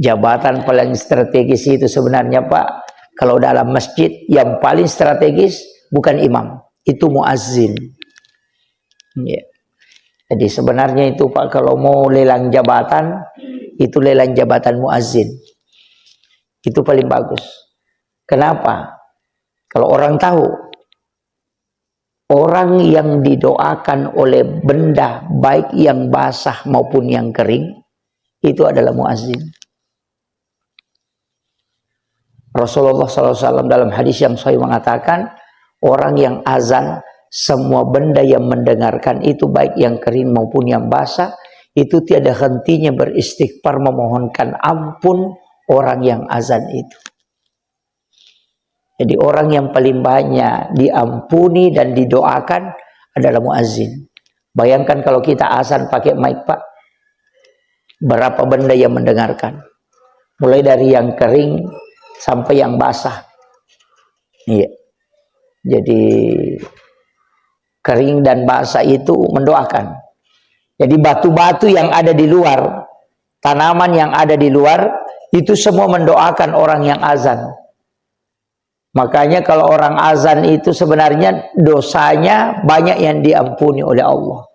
Jabatan paling strategis itu sebenarnya Pak, kalau dalam masjid yang paling strategis bukan imam, itu muazzin. Ya. Jadi sebenarnya itu Pak, kalau mau lelang jabatan, itu lelang jabatan muazzin. Itu paling bagus. Kenapa? Kalau orang tahu, orang yang didoakan oleh benda, baik yang basah maupun yang kering, itu adalah muazzin. Rasulullah SAW dalam hadis yang sahih mengatakan, orang yang azan, semua benda yang mendengarkan itu, baik yang kering maupun yang basah, itu tiada hentinya beristighfar memohonkan ampun orang yang azan itu. Jadi orang yang paling banyak diampuni dan didoakan adalah muazzin. Bayangkan kalau kita azan pakai mic Pak, berapa benda yang mendengarkan, mulai dari yang kering sampai yang basah. Iya. Jadi kering dan basah itu mendoakan. Jadi batu-batu yang ada di luar, tanaman yang ada di luar, itu semua mendoakan orang yang azan. Makanya kalau orang azan itu sebenarnya dosanya banyak yang diampuni oleh Allah.